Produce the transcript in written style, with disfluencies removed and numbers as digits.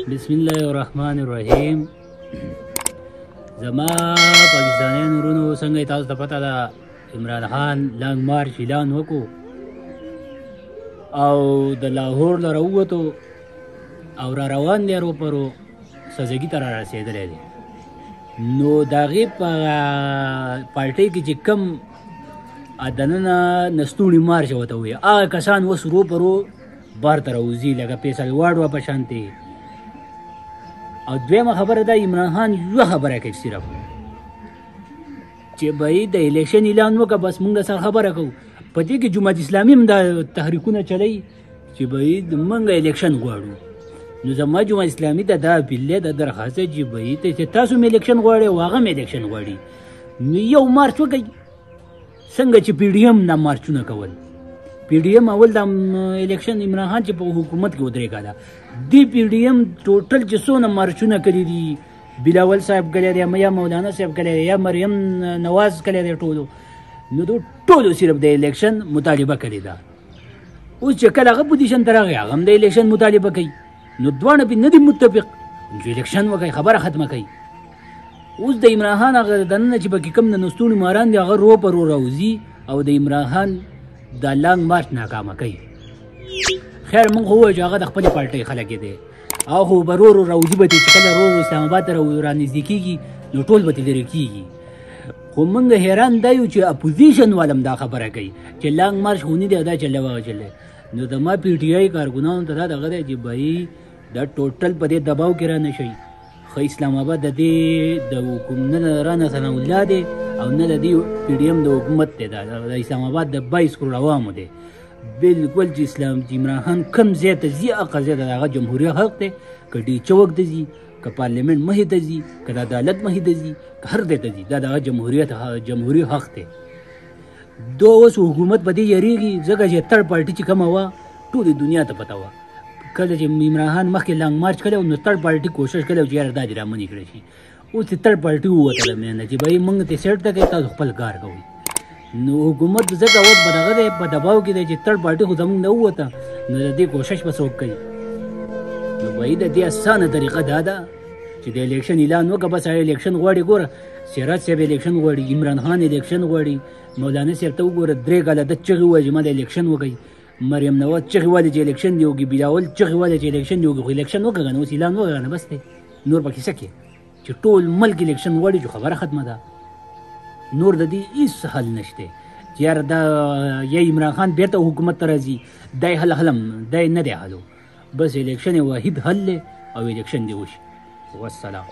بسم الله الرحمن الرحیم. زما پاکستانیانو ورونو څنګه تاسو ته پته ده عمران خان لانګ مارچ اعلان وکړو او د لاهور نه راووتو او را روان دی اروپرو سزګي ته را رسېدلی دی. نو د هغې په پارټۍ کې چې کوم دننه نستوڼي مارچ ورته وایي هغه کسان اوس روپرو بار ته راوځي لکه فیصل واډوا په شانتې. او دویمه خبره ده عمران خان یوه خبره کوي صرف چې به د الیکشن اعلان وکړه بس موږ سره خبره کوو. په دې کې جماعت اسلامي هم دا تحریکونه چلوي چې به موږ الیکشن غواړو. نو زما جماعت اسلامي ته دا اپیل دی دا درخواست چې به چې تاسو هم الیکشن غواړئ او هغه هم الیکشن غواړي نو یو مارچ وکړئ څنګه چې پی ډي ایم دا مارچونه کول. پی ډي ایم اول د الیکشن عمران خان چې په حکومت کې ودرېږه دې پی ډي ایم ټوټل چې څونه مارچونه کړي دي بلاول صاحب کړی دی یا مولانا صاحب کړی دی یا مریم نواز کړی دی ټولو نو دو ټولو صرف د الیکشن مطالبه کړې ده. اوس چې کله هغه پوزیشن ته راغی هغه هم د الیکشن مطالبه کوي نو دواړه پې نه دي متفق چې الیکشن وکړي خبره ختمه کوي. اوس د عمران خان هغه دننه چې پکې کوم د نستوڼي ماران دي هغه رو پر رو راوځي او د عمران خان دا لانګ مارچ ناکامه کوي. خیر موږ خو ووایو چې هغه د خپلې پارټۍ خلک دی هغه خو به رو رو راوځي به چې کله رو رو اسلام آباد ته رانږدې کېږي نو ټول به ترې لرې کېږي. خو موږ حیران دا یو چې اپوزیشن والم دا خبره کوي چې لانګ مارچ خو نه دی دا چلی وغه چلی. نو د ما پی ټي آی کارګنانو ته دا دغه دی چې بهی دا ټوټل په دې دباو کې را نه شئ. خو اسلام آباد د دې د حکومت نه رانه ثناء الله دی او نه د دې پی ډي ایم د حکومت دی دا د اسلام آباد د 22 کروڑ عوامو دی. بالکل چې اسلام چې عمران خان کم ځای ته ځي هغه ځای ته د هغه جمهوریت حق دی که ډي چوک ته ځي که پارلیمنت مخې ته ځي که د عدالت مخې ته ځي که هر ځای ته ځي دا د هغه جمهوري حق دی. دو اوس حکومت په دې یریږي ځکه چې تھرډ پارټي چې کومه وه ټولې دنیا ته پته وه. کله چې عمران خان مخکې لانګ مارچ کړی نو تھرډ پارټي کوشش کړی چې یاره دا دې رامنې کړی شي. اوس چې تھرډ پارټي ووتله مینه چې بهی موږ ته سیټ ته کوي تاسو خپل کار کوئ. نو حکومت ځکه اوس به دغه دی په دباو کې دی چې تھرډ پارټي خو زموږ نه ووته نو د دې کوشش به څوک کوي. نو بهی د دې اسانه طریقه دا ده چې د الیکشن اعلان وکړه بس هغه الیکشن غواړي. ګوره سراج صاحب الیکشن غواړي عمران خان الیکشن غواړي مولانا صاحب ته وګوره 3 کاله د چغې ووایي چې ما د الیکشن وکړئ. مریم نواز چغې والي چې الیکشن دی وکړي بلاول چغې والي چې الیکشن دی وکړي خو الیکشن وکړه نو اوس اعلان وکړه نه بس دی نور پکې څه کې چې ټول ملک الیکشن غواړي چې خبره ختمه ده. نور د دې هېڅ حل نشته چې یاره دا یا عمران خان بیرته حکومت ته راځي دا یې حل هم دا یې نه دی حلو بس الیکشن یې واحد حل دی او الیکشن دی وشي. والسلام.